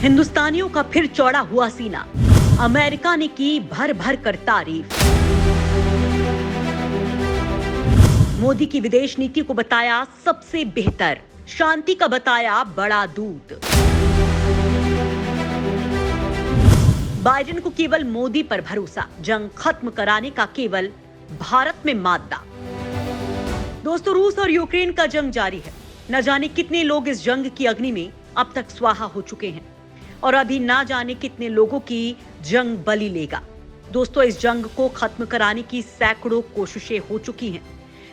हिंदुस्तानियों का फिर चौड़ा हुआ सीना, अमेरिका ने की भर भर कर तारीफ। मोदी की विदेश नीति को बताया सबसे बेहतर, शांति का बताया बड़ा दूत। बाइडेन को केवल मोदी पर भरोसा, जंग खत्म कराने का केवल भारत में मादा। दोस्तों, रूस और यूक्रेन का जंग जारी है। न जाने कितने लोग इस जंग की अग्नि में अब तक स्वाहा हो चुके हैं और अभी ना जाने कितने लोगों की जंग बलि लेगा। दोस्तों, इस जंग को खत्म कराने की सैकड़ों कोशिशें हो चुकी हैं,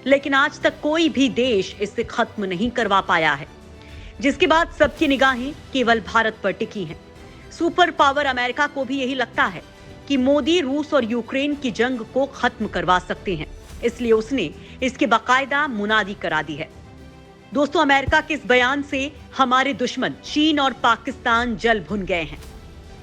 लेकिन आज तक कोई भी देश इसे खत्म नहीं करवा पाया है, जिसके बाद सबकी निगाहें केवल भारत पर टिकी हैं। सुपर पावर अमेरिका को भी यही लगता है कि मोदी रूस और यूक्रेन की जंग को खत्म करवा सकते हैं, इसलिए उसने इसकी बाकायदा मुनादी करा दी है। दोस्तों, अमेरिका के इस बयान से हमारे दुश्मन चीन और पाकिस्तान जल भुन गए हैं।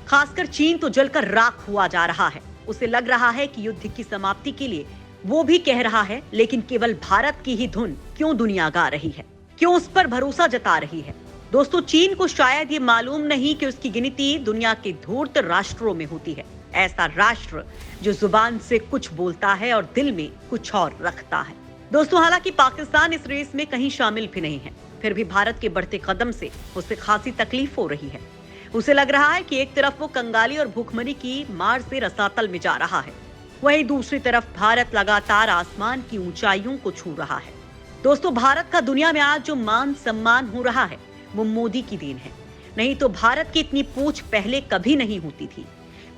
खासकर चीन तो जलकर राख हुआ जा रहा है। उसे लग रहा है कि युद्ध की समाप्ति के लिए वो भी कह रहा है, लेकिन केवल भारत की ही धुन क्यों दुनिया गा रही है, क्यों उस पर भरोसा जता रही है। दोस्तों, चीन को शायद ये मालूम नहीं कि उसकी गिनती दुनिया के धूर्त राष्ट्रों में होती है। ऐसा राष्ट्र जो जुबान से कुछ बोलता है और दिल में कुछ और रखता है। दोस्तों, हालांकि पाकिस्तान इस रेस में कहीं शामिल भी नहीं है, फिर भी भारत के बढ़ते कदम से उसे खासी तकलीफ हो रही है। उसे लग रहा है कि एक तरफ वो कंगाली और भूखमरी की मार से रसातल में जा रहा है, वहीं दूसरी तरफ भारत लगातार आसमान की ऊंचाइयों को छू रहा है। दोस्तों, भारत का दुनिया में आज जो मान सम्मान हो रहा है वो मोदी की देन है, नहीं तो भारत की इतनी पूछ पहले कभी नहीं होती थी।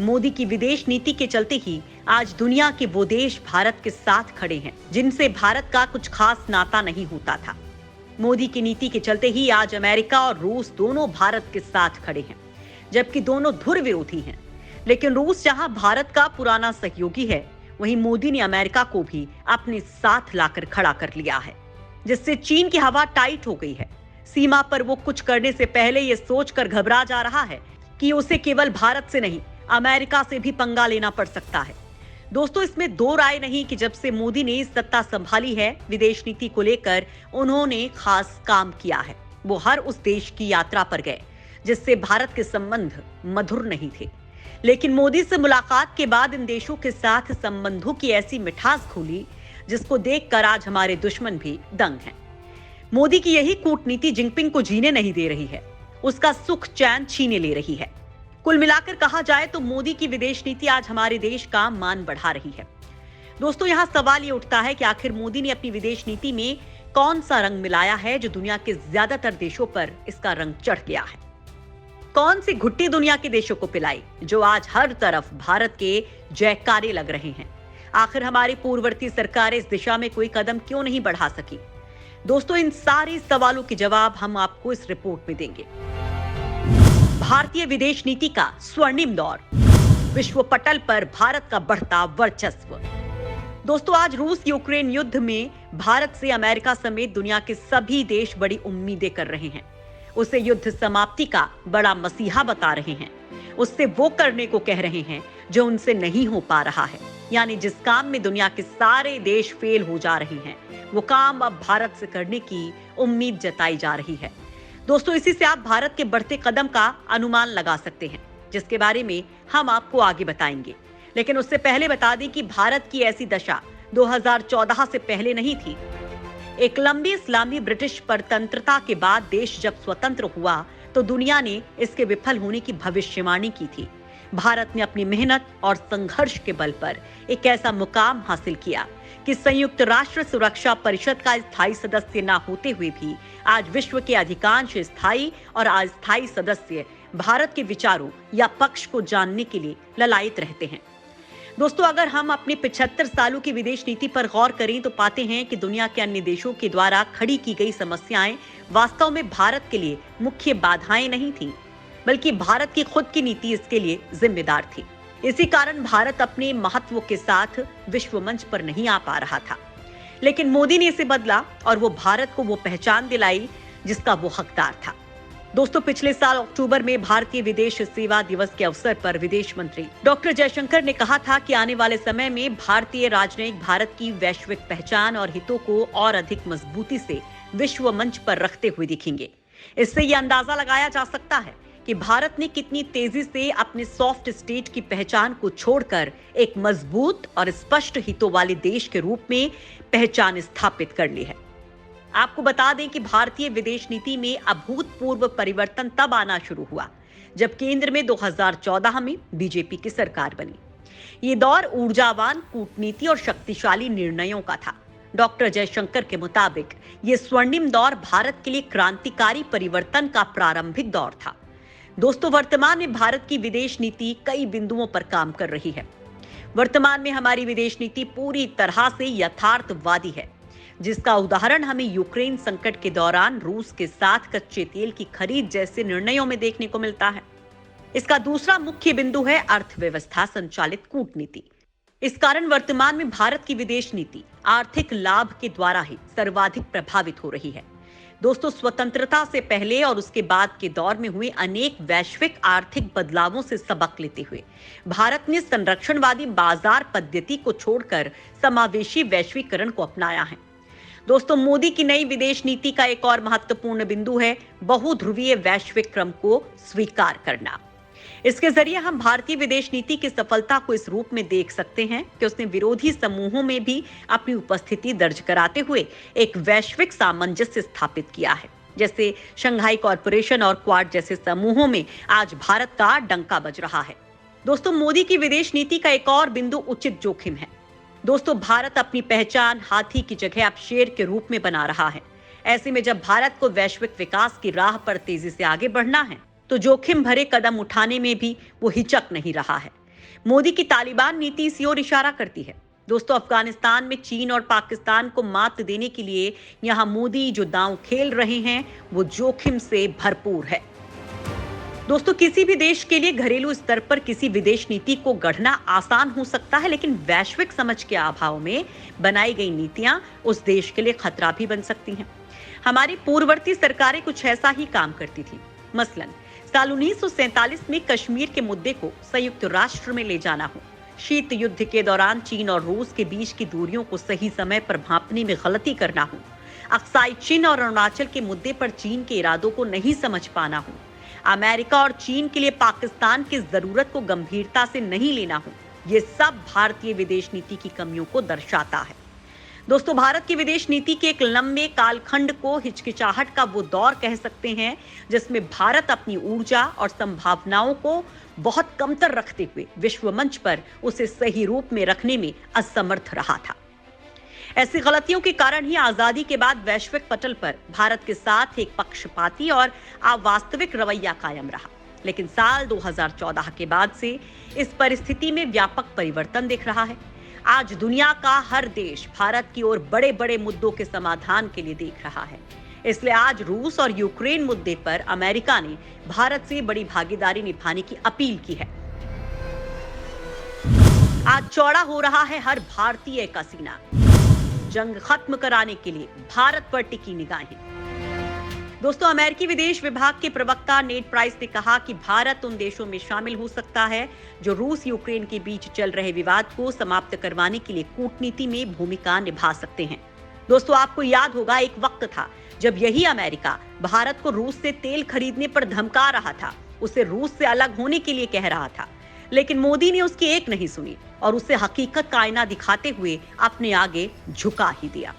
मोदी की विदेश नीति के चलते ही आज दुनिया के वो देश भारत के साथ खड़े हैं जिनसे भारत का कुछ खास नाता नहीं होता था। मोदी की नीति के चलते ही आज अमेरिका और रूस दोनों भारत के साथ खड़े हैं, जबकि दोनों धुर विरोधी हैं। लेकिन रूस जहां भारत का पुराना सहयोगी है, वहीं मोदी ने अमेरिका को भी अपने साथ लाकर खड़ा कर लिया है, जिससे चीन की हवा टाइट हो गई है। सीमा पर वो कुछ करने से पहले ये सोचकर घबरा जा रहा है कि उसे केवल भारत से नहीं, अमेरिका से भी पंगा लेना पड़ सकता है। दोस्तों, इसमें दो राय नहीं कि जब से मोदी ने सत्ता संभाली है, विदेश नीति को लेकर उन्होंने खास काम किया है। वो हर उस देश की यात्रा पर गए जिससे भारत के संबंध मधुर नहीं थे, लेकिन मोदी से मुलाकात के बाद इन देशों के साथ संबंधों की ऐसी मिठास खुली जिसको देखकर आज हमारे दुश्मन भी दंग हैं। मोदी की यही कूटनीति जिनपिंग को जीने नहीं दे रही है, उसका सुख चैन छीने ले रही है। कुल मिलाकर कहा जाए तो मोदी की विदेश नीति आज हमारे देश का मान बढ़ा रही है। दोस्तों, यहाँ सवाल ये उठता है कि आखिर मोदी ने अपनी विदेश नीति में कौन सा रंग मिलाया है जो दुनिया के ज्यादातर देशों पर इसका रंग चढ़ गया है। कौन सी घुट्टी दुनिया के देशों को पिलाई जो आज हर तरफ भारत के जयकारे लग रहे हैं। आखिर हमारी पूर्ववर्ती सरकारें इस दिशा में कोई कदम क्यों नहीं बढ़ा सकी। दोस्तों, इन सारे सवालों के जवाब हम आपको इस रिपोर्ट में देंगे। भारतीय विदेश नीति का स्वर्णिम दौर, विश्व पटल पर भारत का बढ़ता वर्चस्व। दोस्तों, आज रूस यूक्रेन युद्ध में भारत से अमेरिका समेत दुनिया के सभी देश बड़ी उम्मीदें कर रहे हैं। उसे युद्ध समाप्ति का बड़ा मसीहा बता रहे हैं, उससे वो करने को कह रहे हैं जो उनसे नहीं हो पा रहा है। यानी जिस काम में दुनिया के सारे देश फेल हो जा रहे हैं, वो काम अब भारत से करने की उम्मीद जताई जा रही है। दोस्तों, इसी से आप भारत के बढ़ते कदम का अनुमान लगा सकते हैं, जिसके बारे में हम आपको आगे बताएंगे। लेकिन उससे पहले बता दें कि भारत की ऐसी दशा 2014 से पहले नहीं थी। एक लंबी इस्लामी ब्रिटिश परतंत्रता के बाद देश जब स्वतंत्र हुआ तो दुनिया ने इसके विफल होने की भविष्यवाणी की थी। भारत ने अपनी मेहनत और संघर्ष के बल पर एक ऐसा मुकाम हासिल किया कि संयुक्त राष्ट्र सुरक्षा परिषद का स्थायी सदस्य न होते हुए भी आज विश्व के अधिकांश स्थायी और अस्थायी सदस्य भारत के विचारों या पक्ष को जानने के लिए ललायत रहते हैं। दोस्तों, अगर हम अपने 75 सालों की विदेश नीति पर गौर करें तो पाते हैं कि दुनिया के अन्य देशों के द्वारा खड़ी की गई समस्याएं वास्तव में भारत के लिए मुख्य बाधाएं नहीं थीं, बल्कि भारत की खुद की नीति इसके लिए जिम्मेदार थी। इसी कारण भारत अपने महत्व के साथ विश्व मंच पर नहीं आ पा रहा था। लेकिन मोदी ने इसे बदला और वो भारत को वो पहचान दिलाई जिसका वो हकदार था। दोस्तों, पिछले साल अक्टूबर में भारतीय विदेश सेवा दिवस के अवसर पर विदेश मंत्री डॉक्टर जयशंकर ने कहा था कि आने वाले समय में भारतीय राजनयिक भारत की वैश्विक पहचान और हितों को और अधिक मजबूती से विश्व मंच पर रखते हुए दिखेंगे। इससे ये अंदाजा लगाया जा सकता है कि भारत ने कितनी तेजी से अपने सॉफ्ट स्टेट की पहचान को छोड़कर एक मजबूत और स्पष्ट हितों वाले देश के रूप में पहचान स्थापित कर ली है। आपको बता दें कि भारतीय विदेश नीति में अभूतपूर्व परिवर्तन तब आना शुरू हुआ जब केंद्र में 2014 में बीजेपी की सरकार बनी। ये दौर ऊर्जावान कूटनीति और शक्तिशाली निर्णयों का था। डॉक्टर जयशंकर के मुताबिक ये स्वर्णिम दौर भारत के लिए क्रांतिकारी परिवर्तन का प्रारंभिक दौर था। दोस्तों, वर्तमान में भारत की विदेश नीति कई बिंदुओं पर काम कर रही है। वर्तमान में हमारी विदेश नीति पूरी तरह से यथार्थवादी है, जिसका उदाहरण हमें यूक्रेन संकट के दौरान रूस के साथ कच्चे तेल की खरीद जैसे निर्णयों में देखने को मिलता है। इसका दूसरा मुख्य बिंदु है अर्थव्यवस्था संचालित कूटनीति। इस कारण वर्तमान में भारत की विदेश नीति आर्थिक लाभ के द्वारा ही सर्वाधिक प्रभावित हो रही है। दोस्तों, स्वतंत्रता से पहले और उसके बाद के दौर में हुए अनेक वैश्विक आर्थिक बदलावों से सबक लेते हुए भारत ने संरक्षणवादी बाजार पद्धति को छोड़कर समावेशी वैश्वीकरण को अपनाया है। दोस्तों, मोदी की नई विदेश नीति का एक और महत्वपूर्ण बिंदु है बहुध्रुवीय वैश्विक क्रम को स्वीकार करना। इसके जरिए हम भारतीय विदेश नीति की सफलता को इस रूप में देख सकते हैं कि उसने विरोधी समूहों में भी अपनी उपस्थिति दर्ज कराते हुए एक वैश्विक सामंजस्य स्थापित किया है। जैसे शंघाई कॉरपोरेशन और क्वाड जैसे समूहों में आज भारत का डंका बज रहा है। दोस्तों, मोदी की विदेश नीति का एक और बिंदु उचित जोखिम है। दोस्तों, भारत अपनी पहचान हाथी की जगह अब शेर के रूप में बना रहा है। ऐसे में जब भारत को वैश्विक विकास की राह पर तेजी से आगे बढ़ना है तो जोखिम भरे कदम उठाने में भी वो हिचक नहीं रहा है। मोदी की तालिबान नीति इसी ओर इशारा करती है। दोस्तों, अफगानिस्तान में चीन और पाकिस्तान को मात देने के लिए यहाँ मोदी जो दांव खेल रहे हैं वो जोखिम से भरपूर है। दोस्तों, किसी भी देश के लिए घरेलू स्तर पर किसी विदेश नीति को गढ़ना आसान हो सकता है, लेकिन वैश्विक समझ के अभाव में बनाई गई नीतियां उस देश के लिए खतरा भी बन सकती हैं। हमारी पूर्ववर्ती सरकारें कुछ ऐसा ही काम करती थी। मसलन साल 1947 में कश्मीर के मुद्दे को संयुक्त राष्ट्र में ले जाना हो, शीत युद्ध के दौरान चीन और रूस के बीच की दूरियों को सही समय पर भांपने में गलती करना हो, अक्साई चिन और अरुणाचल के मुद्दे पर चीन के इरादों को नहीं समझ पाना हो, अमेरिका और चीन के लिए पाकिस्तान की जरूरत को गंभीरता से नहीं लेना हो, ये सब भारतीय विदेश नीति की कमियों को दर्शाता है। दोस्तों, भारत की विदेश नीति के एक लंबे कालखंड को हिचकिचाहट का वो दौर कह सकते हैं जिसमें भारत अपनी ऊर्जा और संभावनाओं को बहुत कमतर रखते हुए विश्व मंच पर उसे सही रूप में रखने में असमर्थ रहा था। ऐसी गलतियों के कारण ही आजादी के बाद वैश्विक पटल पर भारत के साथ एक पक्षपाती और अवास्तविक रवैया कायम रहा। लेकिन साल 2014 के बाद से इस परिस्थिति में व्यापक परिवर्तन दिख रहा है। आज दुनिया का हर देश भारत की ओर बड़े बड़े मुद्दों के समाधान के लिए देख रहा है। इसलिए आज रूस और यूक्रेन मुद्दे पर अमेरिका ने भारत से बड़ी भागीदारी निभाने की अपील की है। आज चौड़ा हो रहा है हर भारतीय का सीना। जंग खत्म कराने के लिए भारत पर टिकी निगाहें। दोस्तों, अमेरिकी विदेश विभाग के प्रवक्ता नेड प्राइस ने कहा कि भारत उन देशों में शामिल हो सकता है जो रूस यूक्रेन के बीच चल रहे विवाद को समाप्त करवाने के लिए कूटनीति में भूमिका निभा सकते हैं। दोस्तों, आपको याद होगा एक वक्त था जब यही अमेरिका भारत को रूस से तेल खरीदने पर धमका रहा था, उसे रूस से अलग होने के लिए कह रहा था, लेकिन मोदी ने उसकी एक नहीं सुनी और उसे हकीकत का आईना दिखाते हुए अपने आगे झुका ही दिया।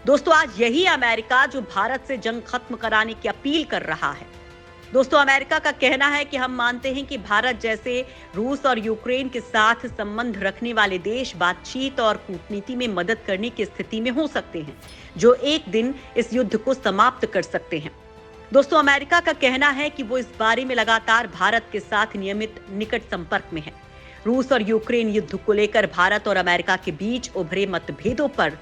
दोस्तों, आज यही अमेरिका जो भारत से जंग खत्म कराने की अपील कर रहा है। दोस्तों, अमेरिका का कहना है कि हम मानते हैं कि भारत जैसे रूस और यूक्रेन के साथ संबंध रखने वाले देश बातचीत और कूटनीति में मदद करने की स्थिति में हो सकते हैं, जो एक दिन इस युद्ध को समाप्त कर सकते हैं। दोस्तों, अमेरिका का कहना है कि वो इस बारे में लगातार भारत के साथ नियमित निकट संपर्क में है। रूस और यूक्रेन युद्ध को लेकर भारत और अमेरिका के बीच उभरे मतभेदों पर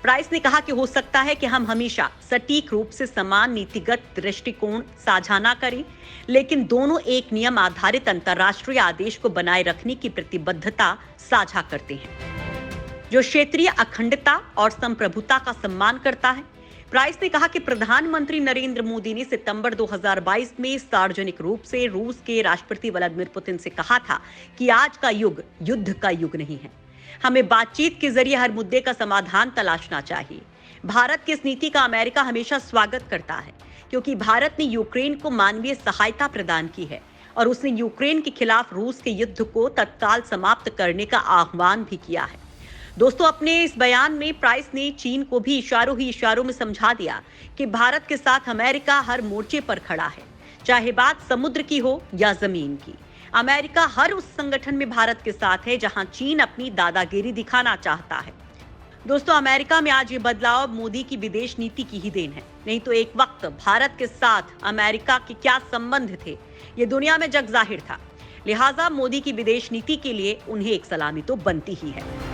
प्राइस ने कहा कि हो सकता है कि हम हमेशा सटीक रूप से समान नीतिगत दृष्टिकोण साझा न करें, लेकिन दोनों एक नियम आधारित अंतर्राष्ट्रीय आदेश को बनाए रखने की प्रतिबद्धता साझा करते हैं, जो क्षेत्रीय अखंडता और संप्रभुता का सम्मान करता है। प्राइस ने कहा कि प्रधानमंत्री नरेंद्र मोदी ने सितंबर 2022 में सार्वजनिक रूप से रूस के राष्ट्रपति व्लादिमीर पुतिन से कहा था कि आज का युग युद्ध का युग नहीं है, हमें बातचीत के जरिए हर मुद्दे का समाधान तलाशना चाहिए। भारत की इस नीति का अमेरिका हमेशा स्वागत करता है, क्योंकि भारत ने यूक्रेन को मानवीय सहायता प्रदान की है और उसने यूक्रेन के खिलाफ रूस के युद्ध को तत्काल समाप्त करने का आह्वान भी किया है। दोस्तों, अपने इस बयान में प्राइस ने चीन को भी इशारों ही इशारों में समझा दिया कि भारत के साथ अमेरिका हर मोर्चे पर खड़ा है, चाहे बात समुद्र की हो या जमीन की। अमेरिका हर उस संगठन में भारत के साथ है जहां चीन अपनी दादागिरी दिखाना चाहता है। दोस्तों, अमेरिका में आज ये बदलाव मोदी की विदेश नीति की ही देन है। नहीं तो एक वक्त भारत के साथ अमेरिका के क्या संबंध थे, ये दुनिया में जग जाहिर था। लिहाजा मोदी की विदेश नीति के लिए उन्हें एक सलामी तो बनती ही है।